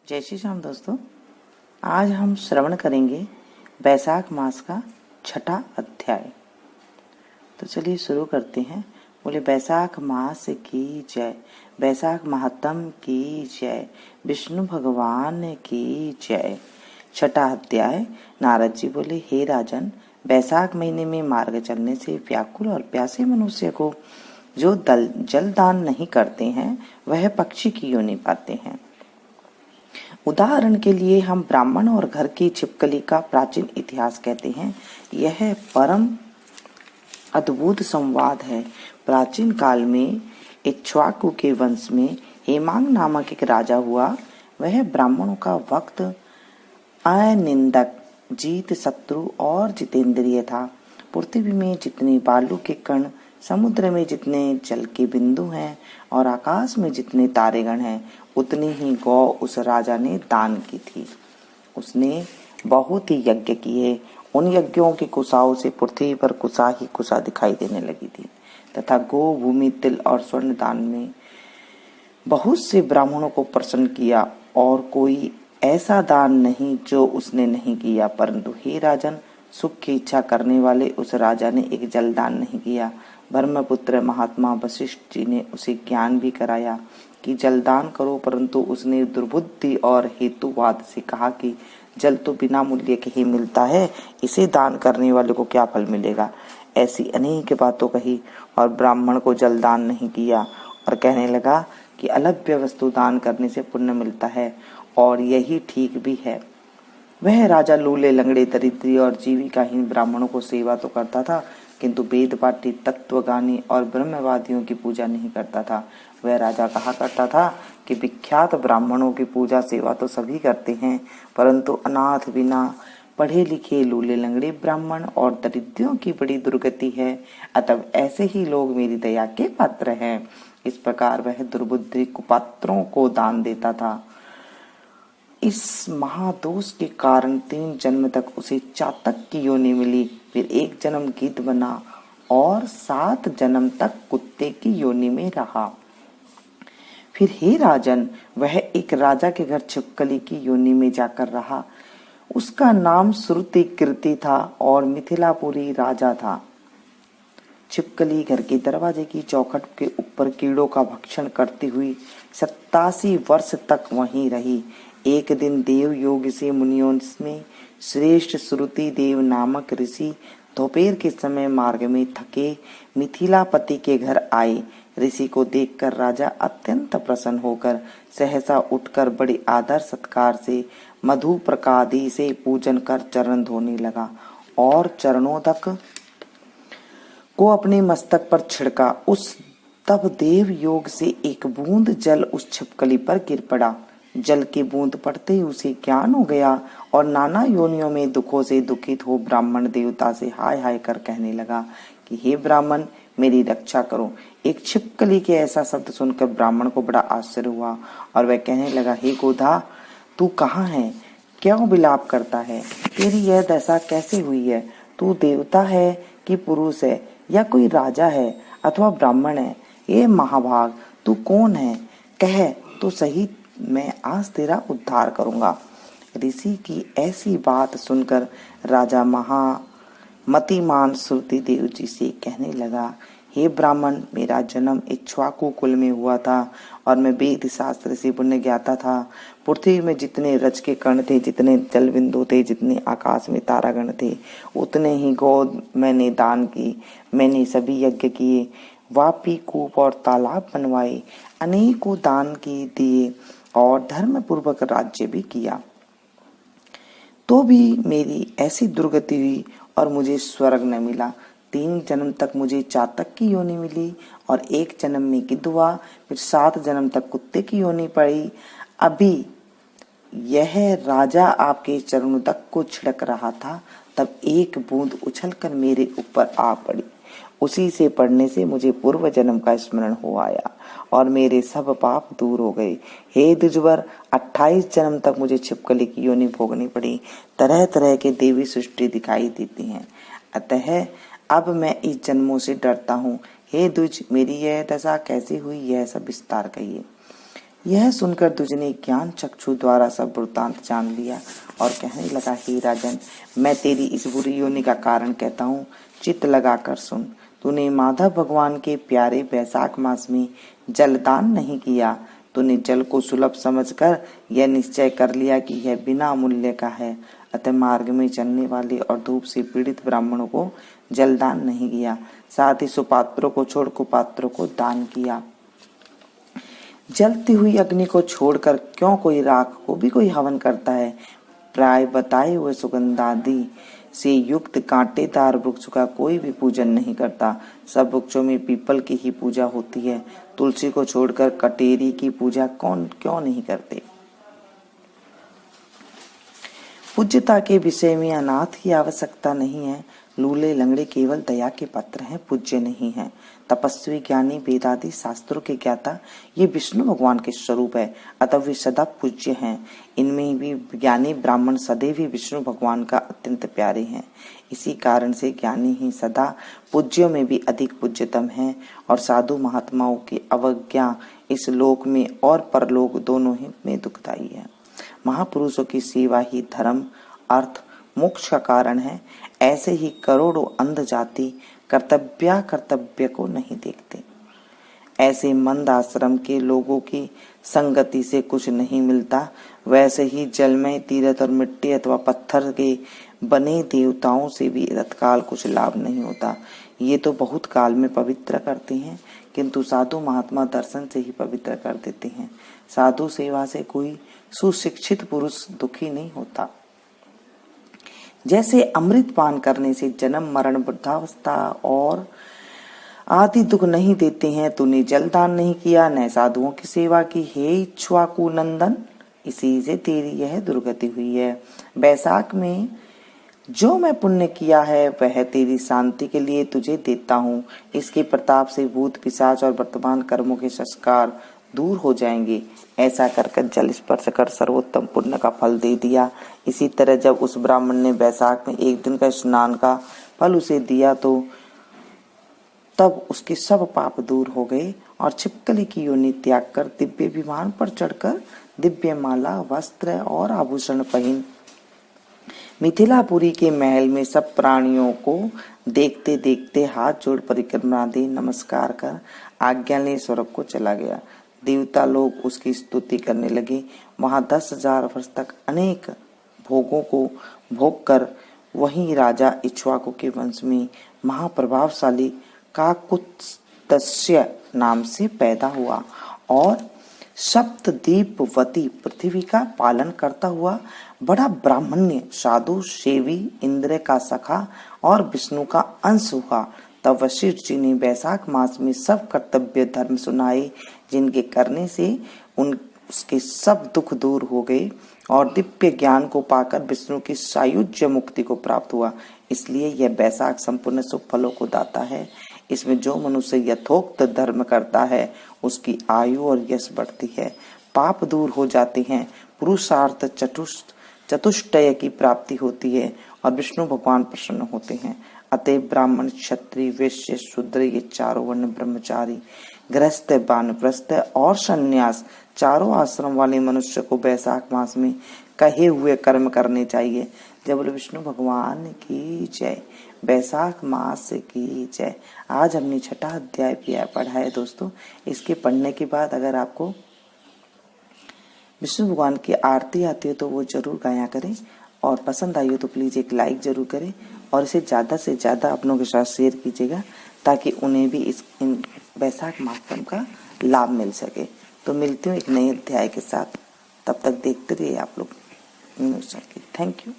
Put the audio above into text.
जय श्री राम दोस्तों। आज हम श्रवण करेंगे बैसाख मास का छठा अध्याय। तो चलिए शुरू करते हैं। बोले बैसाख मास की जय, बैसाख महात्म की जय, विष्णु भगवान की जय। छठा अध्याय। नारद जी बोले, हे राजन, बैसाख महीने में मार्ग चलने से व्याकुल और प्यासे मनुष्य को जो जल दान नहीं करते हैं वह पक्षी की योनि पाते हैं। उदाहरण के लिए हम ब्राह्मण और घर की छिपकली का प्राचीन इतिहास कहते हैं। यह परम अद्भुत संवाद है। प्राचीन काल में इक्ष्वाकु के वंश में हेमांग नामक एक राजा हुआ। वह ब्राह्मणों का भक्त, अनिंदक, जीत शत्रु और जितेंद्रिय था। पृथ्वी में जितने बालू के कण, समुद्र में जितने जल के बिंदु हैं और आकाश में जितने तारेगण हैं, उतनी ही गौ उस राजा ने दान की थी। उसने बहुत ही यज्ञ किए। उन यज्ञों की कुशाओं से पृथ्वी पर कुशा ही कुशा दिखाई देने लगी थी तथा गो, भूमि, तिल और स्वर्ण दान में बहुत से ब्राह्मणों को प्रसन्न किया और कोई ऐसा दान नहीं जो उसने नहीं किया। परंतु हे राजन, सुख की इच्छा करने वाले उस राजा ने एक जल दान नहीं किया। ब्रह्मपुत्र महात्मा वशिष्ठ जी ने उसे ज्ञान भी कराया कि जलदान करो, परंतु उसने दुर्बुद्धि और हेतुवाद से कहा कि जल तो बिना मूल्य के ही मिलता है, इसे दान करने वाले को क्या फल मिलेगा। ऐसी अनेक बातों कही और ब्राह्मण को जलदान नहीं किया और कहने लगा कि अलभ्य वस्तु दान करने से पुण्य मिलता है और यही ठीक भी है। वह राजा लूले, लंगड़े, दरिद्री और जीविकाहीन ब्राह्मणों को सेवा तो करता था, किंतु वेद पाठी, तत्वगानी और ब्रह्मवादियों की पूजा नहीं करता था। वह राजा कहा करता था कि विख्यात ब्राह्मणों की पूजा सेवा तो सभी करते हैं, परंतु अनाथ, बिना पढ़े लिखे, लूले लंगड़े ब्राह्मण और दरिद्रियों की बड़ी दुर्गति है। अतः ऐसे ही लोग मेरी दया के पात्र हैं। इस प्रकार वह दुर्बुद्धि कुपात्रों को दान देता था। इस महादोष के कारण 3 जन्म तक उसे चातक की योनि मिली। फिर 1 जन्म गिद्ध बना और 7 जन्म तक कुत्ते की योनि में रहा। फिर हे राजन, वह एक राजा के घर छिपकली की योनि में जाकर रहा। उसका नाम श्रुति कीर्ति था और मिथिलापुरी राजा था। छिपकली घर के दरवाजे की चौखट के ऊपर कीड़ों का भक्षण करती हुई 87 वर्ष तक वहीं रही। एक दिन देव योग से मुनियों में श्रेष्ठ श्रुति देव नामक ऋषि दोपहर के समय मार्ग में थके मिथिलापति के घर आए। ऋषि को देखकर राजा अत्यंत प्रसन्न होकर सहसा उठकर बड़े आदर सत्कार से मधु प्रकादि से पूजन कर चरण धोने लगा और चरणोदक को अपने मस्तक पर छिड़का। उस तब देव योग से एक बूंद जल उस छिपकली पर गिर पड़ा। जल की बूंद पड़ते ही उसे ज्ञान हो गया और नाना योनियों में दुखों से दुखित हो ब्राह्मण देवता से हाय हाय कर कहने लगा कि हे ब्राह्मण, मेरी रक्षा करो। एक छिपकली के ऐसा शब्द सुनकर ब्राह्मण को बड़ा आश्चर्य हुआ और वह कहने लगा, हे गोधा, तू कहाँ है? क्यों विलाप करता है? तेरी यह दशा कैसे हुई है? तू देवता है कि पुरुष है या कोई राजा है अथवा ब्राह्मण है? ये महाभाग, तू कौन है? कह तो सही, मैं आज तेरा उद्धार करूंगा। ऋषि की ऐसी बात सुनकर राजा महामतिमान श्रुति देव जी से कहने लगा, हे ब्राह्मण, मेरा जन्म इक्ष्वाकु कुल में हुआ था और मैं वेद शास्त्र से पुण्य ज्ञाता था। पृथ्वी में जितने रज के कण थे, जितने जल बिंदु थे, जितने आकाश में तारागण थे, उतने ही गौ मैंने दान की। मैंने सभी यज्ञ किए, वापी, कूप और तालाब बनवाए, अनेकों दान की दिए और धर्म पूर्वक राज्य भी किया। तो भी मेरी ऐसी दुर्गति हुई और मुझे स्वर्ग न मिला। 3 जन्म तक मुझे चातक की योनि मिली और 1 जन्म में गिद्ध हुआ। फिर 7 जन्म तक कुत्ते की योनि पड़ी। अभी यह राजा आपके चरणोदक को छिड़क रहा था, तब एक बूंद उछलकर मेरे ऊपर आ पड़ी। उसी से पड़ने से मुझे पूर्व जन्म का स्मरण हो आया और मेरे सब पाप दूर हो गए। हे द्विजवर, 28 जन्म तक मुझे छिपकली की योनि भोगनी पड़ी। तरह तरह के देवी सृष्टि दिखाई देती हैं, अतः अब मैं इस जन्मों से डरता हूँ। हे द्विज, मेरी यह दशा कैसे हुई, यह सब विस्तार कहिए। यह सुनकर द्विज ने ज्ञान चक्षु द्वारा सब वृत्तांत जान लिया और कहने लगा, हे राजन, मैं तेरी इस बुरी योनि का कारण कहता हूँ, चित्त लगाकर सुन। तूने माधव भगवान के प्यारे बैसाख मास में जलदान नहीं किया। तूने जल को सुलभ समझकर यह निश्चय कर लिया कि यह बिना मूल्य का है, अतः मार्ग में चलने वाले और धूप से पीड़ित ब्राह्मणों को जलदान नहीं किया। साथ ही सुपात्रों को छोड़ कुपात्रों को दान किया। जलती हुई अग्नि को छोड़कर क्यों कोई राख को भी कोई हवन करता है? प्राय बताए हुए सुगंधादि से युक्त कांटेदार वृक्ष का कोई भी पूजन नहीं करता। सब वृक्षों में पीपल की ही पूजा होती है। तुलसी को छोड़कर कटेरी की पूजा कौन क्यों नहीं करते? पूज्यता के विषय में अनाथ की आवश्यकता नहीं है। लूले लंगड़े केवल दया के पात्र हैं, पूज्य नहीं है। तपस्वी ज्ञानी वेदादि शास्त्रों के ज्ञाता ये विष्णु भगवान के स्वरूप है, अतः वे सदा पूज्य हैं। इनमें भी ज्ञानी ब्राह्मण सदैव ही विष्णु भगवान का अत्यंत प्यारे हैं। इसी कारण से ज्ञानी ही सदा पूज्यों में भी अधिक पूज्यतम है और साधु महात्माओं की अवज्ञा इस लोक में और परलोक दोनों ही में दुखदायी है। महापुरुषों की सेवा ही धर्म अर्थ मोक्ष का कारण है। ऐसे ही करोड़ों अंध जाति कर्तव्य को नहीं देखते। ऐसे मंद आश्रम के लोगों की संगति से कुछ नहीं मिलता। वैसे ही जलमय तीर्थ और मिट्टी अथवा पत्थर के बने देवताओं से भी तत्काल कुछ लाभ नहीं होता। ये तो बहुत काल में पवित्र करते हैं, किंतु साधु महात्मा दर्शन से ही पवित्र कर देते हैं। साधु सेवा से कोई सुशिक्षित पुरुष दुखी नहीं होता। जैसे अमृत पान करने से जन्म मरण वृद्धावस्था और आदि दुख नहीं देते हैं, तूने जलदान नहीं किया न साधुओं की सेवा की, हे इक्ष्वाकु नंदन, इसी से तेरी यह दुर्गति हुई है। बैसाख में जो मैं पुण्य किया है वह तेरी शांति के लिए तुझे देता हूँ। इसके प्रताप से भूत पिशाच और वर्तमान कर्मों के संस्कार दूर हो जाएंगे। ऐसा कर जल स्पर्श कर सर्वोत्तम पुण्य का फल दे दिया। इसी तरह जब उस ब्राह्मण ने बैसाख में एक दिन का स्नान का फल उसे दिया तो तब उसके सब पाप दूर हो गए और छिपकली की योनि त्याग कर दिव्य विमान पर चढ़कर दिव्य माला वस्त्र और आभूषण पहन मिथिलापुरी के महल में सब प्राणियों को देखते देखते हाथ जोड़ परिक्रमा दे नमस्कार कर आज्ञा ले स्वर्ग को चला गया। देवता लोग उसकी स्तुति करने लगे। वहां 10,000 वर्ष तक अनेक भोगों को भोग कर वहीं राजा इक्ष्वाकु के वंश में महाप्रभावशाली काकुत्स्थ्य नाम से पैदा हुआ और सप्तद्वीपवती पृथ्वी का पालन करता हुआ बड़ा ब्राह्मण्य साधु सेवी इंद्र का सखा और विष्णु का अंश हुआ। तब वशिष्ठ जी ने बैसाख मास में सब कर्तव्य धर्म सुनाए, जिनके करने से उसके सब दुख दूर हो गए और दिव्य ज्ञान को पाकर विष्णु की सायुज्य मुक्ति को प्राप्त हुआ। इसलिए यह बैसाख संपूर्ण शुभ फलों को दाता है। इसमें जो मनुष्य यथोक्त धर्म करता है उसकी आयु और यश बढ़ती है, पाप दूर हो जाते हैं, पुरुषार्थ चतुष्टय की प्राप्ति होती है और विष्णु भगवान प्रसन्न होते हैं। अतः ब्राह्मण क्षत्रिय वैश्य शूद्र ये चारों वर्ण ब्रह्मचारी गृहस्थ वानप्रस्थ और सन्यास चारों आश्रम वाले मनुष्य को बैसाख मास में कहे हुए कर्म करने चाहिए। जय बोलो विष्णु भगवान की जय, बैसाख मास की जय। आज हमने 6ठा अध्याय पढ़ा है दोस्तों। इसके पढ़ने के बाद अगर आपको विष्णु भगवान की आरती आती है तो वो जरूर गाया करें और पसंद आई हो तो प्लीज एक लाइक जरूर करें और इसे ज्यादा से ज्यादा अपनों के साथ शेयर कीजिएगा ताकि उन्हें भी इस बैसाख मास का लाभ मिल सके। तो मिलती हूँ एक नए अध्याय के साथ, तब तक देखते रहिए आप लोग। Thank you.